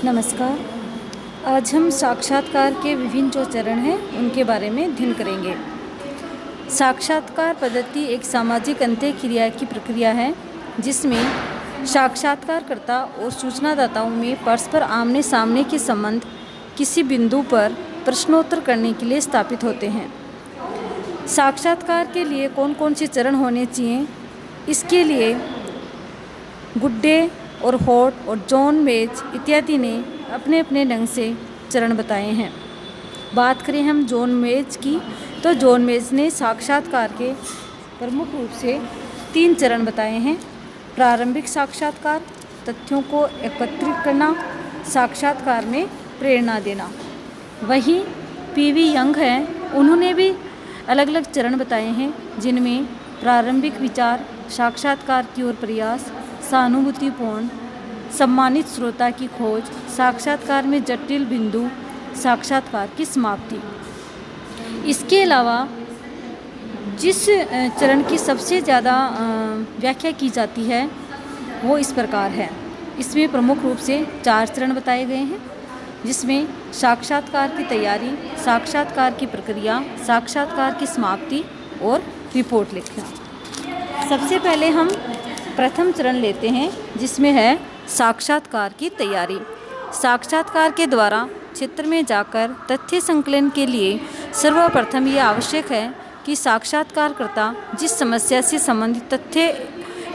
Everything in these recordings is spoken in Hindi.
नमस्कार। आज हम साक्षात्कार के विभिन्न जो चरण हैं उनके बारे में अध्ययन करेंगे। साक्षात्कार पद्धति एक सामाजिक अंतःक्रिया की प्रक्रिया है जिसमें साक्षात्कारकर्ता और सूचनादाताओं में परस्पर आमने सामने के संबंध किसी बिंदु पर प्रश्नोत्तर करने के लिए स्थापित होते हैं। साक्षात्कार के लिए कौन कौन से चरण होने चाहिए, इसके लिए गुड्डे और होट और जॉन मेज इत्यादि ने अपने अपने ढंग से चरण बताए हैं। बात करें हम जॉन मेज की, तो जॉन मेज ने साक्षात्कार के प्रमुख रूप से 3 चरण बताए हैं। प्रारंभिक साक्षात्कार, तथ्यों को एकत्रित करना, साक्षात्कार में प्रेरणा देना। वहीं पीवी यंग हैं, उन्होंने भी अलग अलग चरण बताए हैं जिनमें प्रारंभिक विचार, साक्षात्कार की ओर प्रयास, सहानुभूतिपूर्ण सम्मानित श्रोता की खोज, साक्षात्कार में जटिल बिंदु, साक्षात्कार की समाप्ति। इसके अलावा जिस चरण की सबसे ज़्यादा व्याख्या की जाती है वो इस प्रकार है। इसमें प्रमुख रूप से 4 चरण बताए गए हैं जिसमें साक्षात्कार की तैयारी, साक्षात्कार की प्रक्रिया, साक्षात्कार की समाप्ति और रिपोर्ट लिखना। सबसे पहले हम प्रथम चरण लेते हैं जिसमें है साक्षात्कार की तैयारी। साक्षात्कार के द्वारा क्षेत्र में जाकर तथ्य संकलन के लिए सर्वप्रथम ये आवश्यक है कि साक्षात्कारकर्ता जिस समस्या से संबंधित तथ्य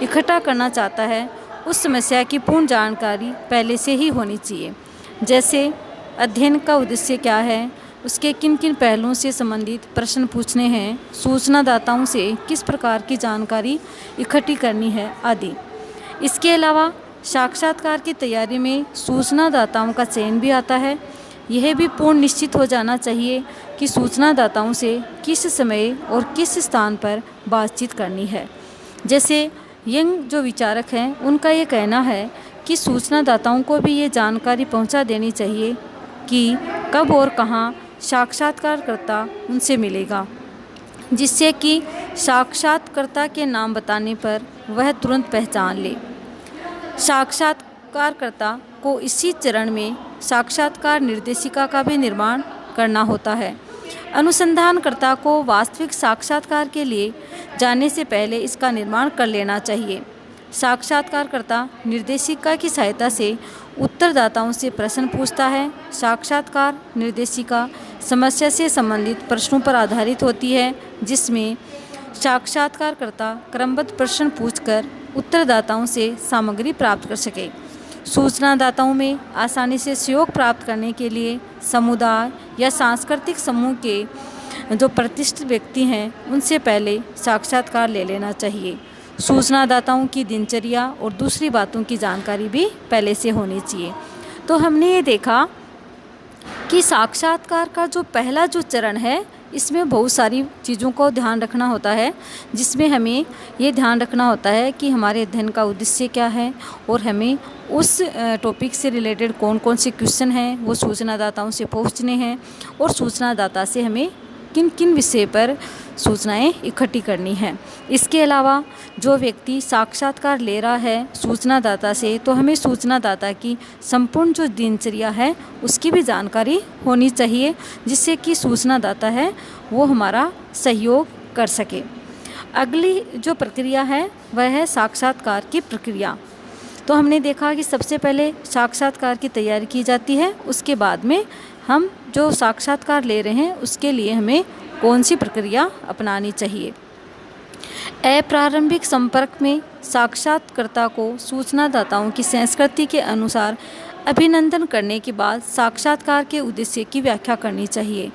इकट्ठा करना चाहता है उस समस्या की पूर्ण जानकारी पहले से ही होनी चाहिए। जैसे अध्ययन का उद्देश्य क्या है, उसके किन किन पहलुओं से संबंधित प्रश्न पूछने हैं, सूचनादाताओं से किस प्रकार की जानकारी इकट्ठी करनी है आदि। इसके अलावा साक्षात्कार की तैयारी में सूचनादाताओं का चयन भी आता है। यह भी पूर्ण निश्चित हो जाना चाहिए कि सूचनादाताओं से किस समय और किस स्थान पर बातचीत करनी है। जैसे यंग जो विचारक हैं उनका ये कहना है कि सूचनादाताओं को भी ये जानकारी पहुंचा देनी चाहिए कि कब और कहाँ साक्षात्कारकर्ता उनसे मिलेगा, जिससे कि साक्षात्कारकर्ता के नाम बताने पर वह तुरंत पहचान ले। साक्षात्कारकर्ता को इसी चरण में साक्षात्कार निर्देशिका का भी निर्माण करना होता है। अनुसंधानकर्ता को वास्तविक साक्षात्कार के लिए जाने से पहले इसका निर्माण कर लेना चाहिए। साक्षात्कारकर्ता निर्देशिका की सहायता से उत्तरदाताओं से प्रश्न पूछता है। साक्षात्कार निर्देशिका समस्या से संबंधित प्रश्नों पर आधारित होती है जिसमें साक्षात्कारकर्ता क्रमबद्ध प्रश्न पूछकर उत्तरदाताओं से सामग्री प्राप्त कर सके। सूचनादाताओं में आसानी से सहयोग प्राप्त करने के लिए समुदाय या सांस्कृतिक समूह के जो प्रतिष्ठित व्यक्ति हैं उनसे पहले साक्षात्कार ले लेना चाहिए। सूचनादाताओं की दिनचर्या और दूसरी बातों की जानकारी भी पहले से होनी चाहिए। तो हमने ये देखा कि साक्षात्कार का जो पहला जो चरण है इसमें बहुत सारी चीज़ों को ध्यान रखना होता है, जिसमें हमें ये ध्यान रखना होता है कि हमारे अध्ययन का उद्देश्य क्या है और हमें उस टॉपिक से रिलेटेड कौन कौन से क्वेश्चन हैं वो सूचनादाताओं से पूछने हैं और सूचनादाता से हमें किन किन विषय पर सूचनाएं इकट्ठी करनी है। इसके अलावा जो व्यक्ति साक्षात्कार ले रहा है सूचनादाता से, तो हमें सूचनादाता की संपूर्ण जो दिनचर्या है उसकी भी जानकारी होनी चाहिए, जिससे कि सूचनादाता है वो हमारा सहयोग कर सके। अगली जो प्रक्रिया है वह है साक्षात्कार की प्रक्रिया। तो हमने देखा कि सबसे पहले साक्षात्कार की तैयारी की जाती है, उसके बाद में हम जो साक्षात्कार ले रहे हैं उसके लिए हमें कौन सी प्रक्रिया अपनानी चाहिए। अप्रारंभिक संपर्क में साक्षात्कारकर्ता को सूचनादाताओं की संस्कृति के अनुसार अभिनंदन करने के बाद साक्षात्कार के उद्देश्य की व्याख्या करनी चाहिए।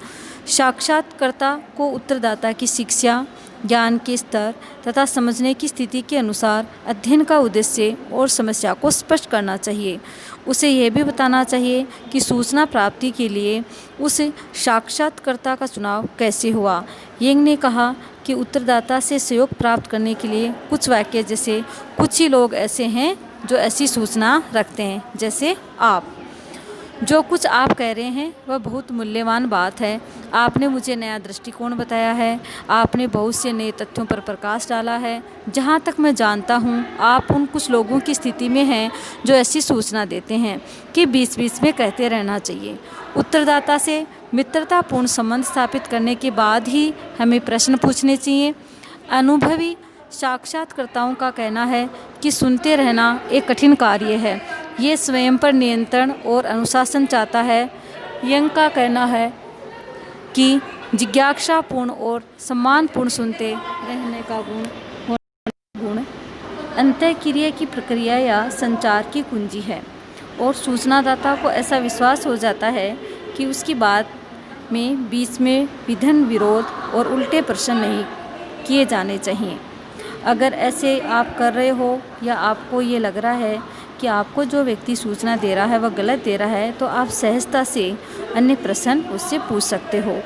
साक्षात्कारकर्ता को उत्तरदाता की शिक्षा, ज्ञान के स्तर तथा समझने की स्थिति के अनुसार अध्ययन का उद्देश्य और समस्या को स्पष्ट करना चाहिए। उसे यह भी बताना चाहिए कि सूचना प्राप्ति के लिए उस साक्षात्कारकर्ता का चुनाव कैसे हुआ। यंग ने कहा कि उत्तरदाता से सहयोग प्राप्त करने के लिए कुछ वाक्य जैसे कुछ ही लोग ऐसे हैं जो ऐसी सूचना रखते हैं, जैसे आप जो कुछ आप कह रहे हैं वह बहुत मूल्यवान बात है। आपने मुझे नया दृष्टिकोण बताया है, आपने बहुत से नए तथ्यों पर प्रकाश डाला है। जहाँ तक मैं जानता हूँ, आप उन कुछ लोगों की स्थिति में हैं जो ऐसी सूचना देते हैं कि बीच बीच में कहते रहना चाहिए। उत्तरदाता से मित्रतापूर्ण संबंध स्थापित करने के बाद ही हमें प्रश्न पूछने चाहिए। अनुभवी साक्षात्कारताओं का कहना है कि सुनते रहना एक कठिन कार्य है। ये स्वयं पर नियंत्रण और अनुशासन चाहता है। यंग का कहना है कि जिज्ञासापूर्ण और सम्मानपूर्ण सुनते रहने का गुण अंतःक्रिया की प्रक्रिया या संचार की कुंजी है, और सूचनादाता को ऐसा विश्वास हो जाता है कि उसकी बात में बीच में विघ्न, विरोध और उल्टे प्रश्न नहीं किए जाने चाहिए। अगर ऐसे आप कर रहे हो या आपको ये लग रहा है कि आपको जो व्यक्ति सूचना दे रहा है वह गलत दे रहा है, तो आप सहजता से अन्य प्रश्न उससे पूछ सकते हो।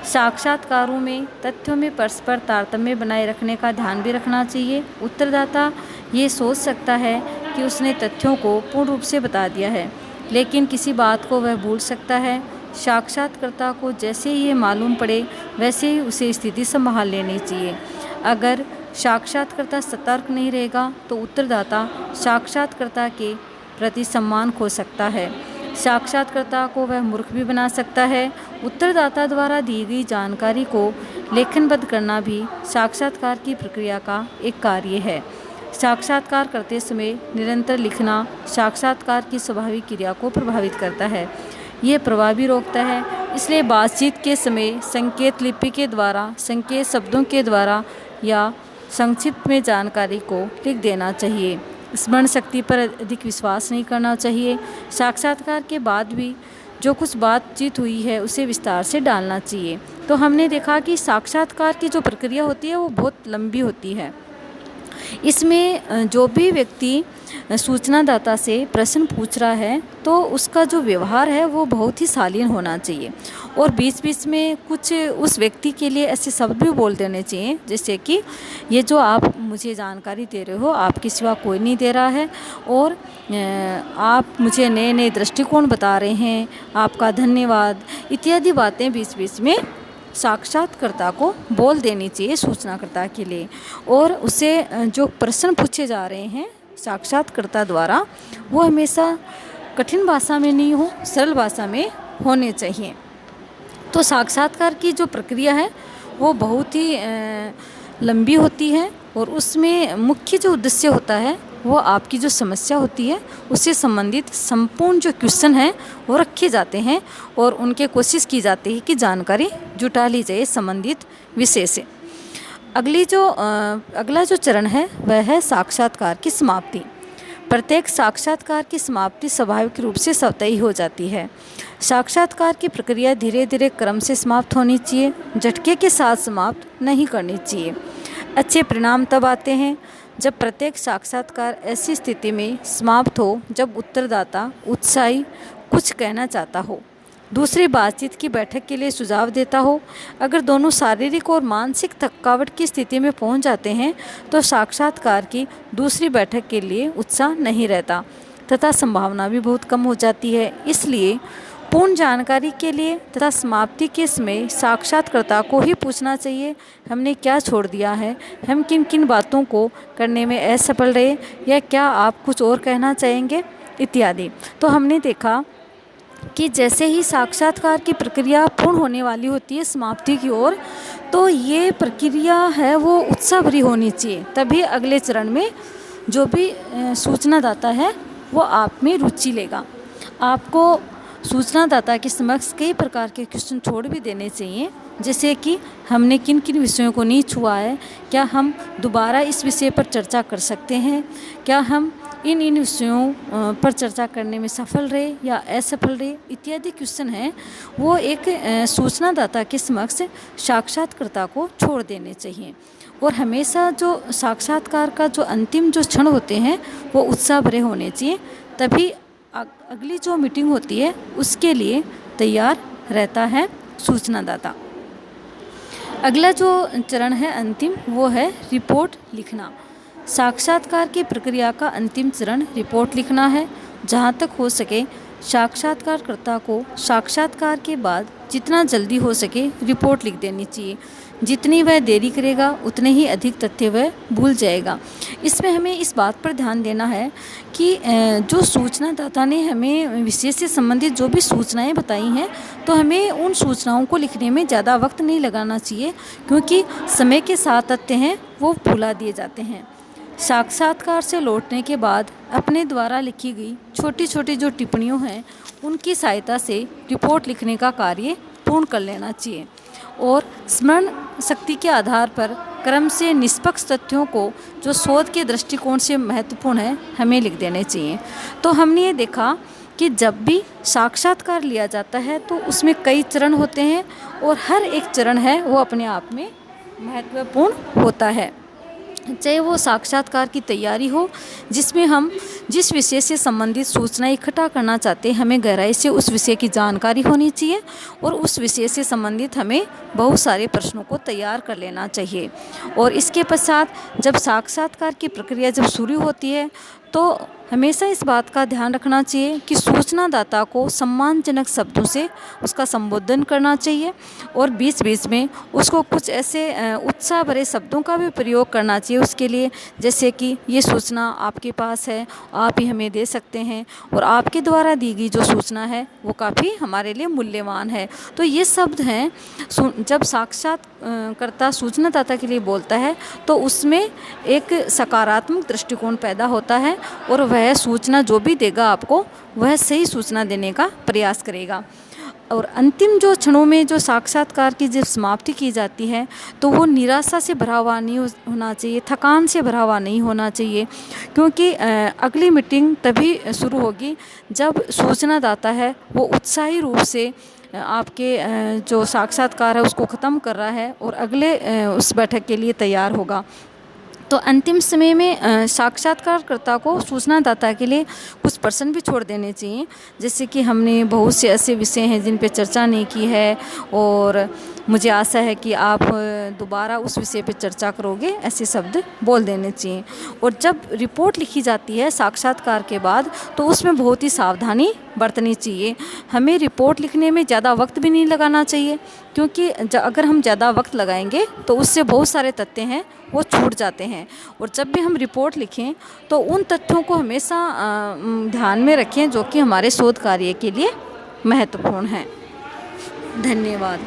साक्षात्कारों में तथ्यों में परस्पर तारतम्य बनाए रखने का ध्यान भी रखना चाहिए। उत्तरदाता ये सोच सकता है कि उसने तथ्यों को पूर्ण रूप से बता दिया है, लेकिन किसी बात को वह भूल सकता है। साक्षात्कारता को जैसे ही ये मालूम पड़े वैसे ही उसे स्थिति संभाल लेनी चाहिए। अगर साक्षात्कारता सतर्क नहीं रहेगा तो उत्तरदाता साक्षात्कारता के प्रति सम्मान खो सकता है। साक्षात्कारता को वह मूर्ख भी बना सकता है। उत्तरदाता द्वारा दी गई जानकारी को लेखनबद्ध करना भी साक्षात्कार की प्रक्रिया का एक कार्य है। साक्षात्कार करते समय निरंतर लिखना साक्षात्कार की स्वाभाविक क्रिया को प्रभावित करता है। ये प्रभावी रोकता है। इसलिए बातचीत के समय संकेत लिपि के द्वारा, संकेत शब्दों के द्वारा या संक्षिप्त में जानकारी को लिख देना चाहिए। स्मरण शक्ति पर अधिक विश्वास नहीं करना चाहिए। साक्षात्कार के बाद भी जो कुछ बातचीत हुई है उसे विस्तार से डालना चाहिए। तो हमने देखा कि साक्षात्कार की जो प्रक्रिया होती है वो बहुत लंबी होती है। इसमें जो भी व्यक्ति सूचनादाता से प्रश्न पूछ रहा है तो उसका जो व्यवहार है वो बहुत ही शालीन होना चाहिए, और बीच बीच में कुछ उस व्यक्ति के लिए ऐसे शब्द भी बोल देने चाहिए जैसे कि ये जो आप मुझे जानकारी दे रहे हो आपके सिवा कोई नहीं दे रहा है, और आप मुझे नए नए दृष्टिकोण बता रहे हैं, आपका धन्यवाद, इत्यादि बातें बीच बीच में साक्षात्कारता को बोल देनी चाहिए सूचनाकर्ता के लिए। और उसे जो प्रश्न पूछे जा रहे हैं साक्षात्कारता द्वारा वो हमेशा कठिन भाषा में नहीं हो, सरल भाषा में होने चाहिए। तो साक्षात्कार की जो प्रक्रिया है वो बहुत ही लंबी होती है, और उसमें मुख्य जो उद्देश्य होता है वो आपकी जो समस्या होती है उससे संबंधित संपूर्ण जो क्वेश्चन हैं वो रखे जाते हैं, और उनके कोशिश की जाती है कि जानकारी जुटा ली जाए संबंधित विषय से। अगला जो चरण है वह है साक्षात्कार की समाप्ति। प्रत्येक साक्षात्कार की समाप्ति स्वाभाविक रूप से स्वतः हो जाती है। साक्षात्कार की प्रक्रिया धीरे धीरे क्रम से समाप्त होनी चाहिए, झटके के साथ समाप्त नहीं करनी चाहिए। अच्छे परिणाम तब आते हैं जब प्रत्येक साक्षात्कार ऐसी स्थिति में समाप्त हो जब उत्तरदाता उत्साही कुछ कहना चाहता हो, दूसरी बातचीत की बैठक के लिए सुझाव देता हो। अगर दोनों शारीरिक और मानसिक थकावट की स्थिति में पहुंच जाते हैं तो साक्षात्कार की दूसरी बैठक के लिए उत्साह नहीं रहता तथा संभावना भी बहुत कम हो जाती है। इसलिए पूर्ण जानकारी के लिए तथा समाप्ति के समय साक्षात्कारता को ही पूछना चाहिए हमने क्या छोड़ दिया है, हम किन किन बातों को करने में असफल रहे, या क्या आप कुछ और कहना चाहेंगे, इत्यादि। तो हमने देखा कि जैसे ही साक्षात्कार की प्रक्रिया पूर्ण होने वाली होती है समाप्ति की ओर, तो ये प्रक्रिया है वो उत्साह भरी होनी चाहिए, तभी अगले चरण में जो भी सूचनादाता है वो आप में रुचि लेगा। आपको सूचनादाता के समक्ष कई प्रकार के क्वेश्चन छोड़ भी देने चाहिए, जैसे कि हमने किन किन विषयों को नहीं छुआ है, क्या हम दोबारा इस विषय पर चर्चा कर सकते हैं, क्या हम इन विषयों पर चर्चा करने में सफल रहे या असफल रहे, इत्यादि क्वेश्चन हैं वो एक सूचनादाता के समक्ष साक्षात्कारता को छोड़ देने चाहिए। और हमेशा जो साक्षात्कार का जो अंतिम जो क्षण होते हैं वो उत्साह भरे होने चाहिए, तभी अगली जो मीटिंग होती है उसके लिए तैयार रहता है सूचनादाता। अगला जो चरण है अंतिम वो है रिपोर्ट लिखना। साक्षात्कार की प्रक्रिया का अंतिम चरण रिपोर्ट लिखना है। जहाँ तक हो सके साक्षात्कारकर्ता को साक्षात्कार के बाद जितना जल्दी हो सके रिपोर्ट लिख देनी चाहिए। जितनी वह देरी करेगा उतने ही अधिक तथ्य वह भूल जाएगा। इसमें हमें इस बात पर ध्यान देना है कि जो सूचनादाता ने हमें विषय से संबंधित जो भी सूचनाएं बताई हैं, तो हमें उन सूचनाओं को लिखने में ज़्यादा वक्त नहीं लगाना चाहिए, क्योंकि समय के साथ तथ्य हैं वो भुला दिए जाते हैं। साक्षात्कार से लौटने के बाद अपने द्वारा लिखी गई छोटी छोटी जो टिप्पणियों हैं उनकी सहायता से रिपोर्ट लिखने का कार्य पूर्ण कर लेना चाहिए और स्मरण शक्ति के आधार पर क्रम से निष्पक्ष तथ्यों को जो शोध के दृष्टिकोण से महत्वपूर्ण है हमें लिख देने चाहिए। तो हमने ये देखा कि जब भी साक्षात्कार लिया जाता है तो उसमें कई चरण होते हैं और हर एक चरण है वो अपने आप में महत्वपूर्ण होता है। चाहे वो साक्षात्कार की तैयारी हो, जिसमें हम जिस विषय से संबंधित सूचना इकट्ठा करना चाहते हैं, हमें गहराई से उस विषय की जानकारी होनी चाहिए और उस विषय से संबंधित हमें बहुत सारे प्रश्नों को तैयार कर लेना चाहिए। और इसके पश्चात जब साक्षात्कार की प्रक्रिया जब शुरू होती है तो हमेशा इस बात का ध्यान रखना चाहिए कि सूचनादाता को सम्मानजनक शब्दों से उसका संबोधन करना चाहिए और बीच बीच में उसको कुछ ऐसे उत्साह भरे शब्दों का भी प्रयोग करना चाहिए उसके लिए, जैसे कि ये सूचना आपके पास है, आप ही हमें दे सकते हैं और आपके द्वारा दी गई जो सूचना है वो काफ़ी हमारे लिए मूल्यवान है। तो ये शब्द हैं जब साक्षात्कारकर्ता सूचनादाता के लिए बोलता है तो उसमें एक सकारात्मक दृष्टिकोण पैदा होता है और वह सूचना जो भी देगा आपको वह सही सूचना देने का प्रयास करेगा। और अंतिम जो क्षणों में जो साक्षात्कार की जब समाप्ति की जाती है तो वो निराशा से भरा हुआ नहीं होना चाहिए, थकान से भरा हुआ नहीं होना चाहिए, क्योंकि अगली मीटिंग तभी शुरू होगी जब सूचनादाता है वो उत्साही रूप से आपके जो साक्षात्कार है उसको ख़त्म कर रहा है और अगले उस बैठक के लिए तैयार होगा। तो अंतिम समय में साक्षात्कारकर्ता को सूचनादाता के लिए कुछ प्रश्न भी छोड़ देने चाहिए, जैसे कि हमने बहुत से ऐसे विषय हैं जिन पे चर्चा नहीं की है और मुझे आशा है कि आप दोबारा उस विषय पे चर्चा करोगे, ऐसे शब्द बोल देने चाहिए। और जब रिपोर्ट लिखी जाती है साक्षात्कार के बाद तो उसमें बहुत ही सावधानी बरतनी चाहिए। हमें रिपोर्ट लिखने में ज़्यादा वक्त भी नहीं लगाना चाहिए, क्योंकि अगर हम ज़्यादा वक्त लगाएंगे तो उससे बहुत सारे तथ्य हैं वो छूट जाते हैं। और जब भी हम रिपोर्ट लिखें तो उन तथ्यों को हमेशा ध्यान में रखें जो कि हमारे शोध कार्य के लिए महत्वपूर्ण हैं। धन्यवाद।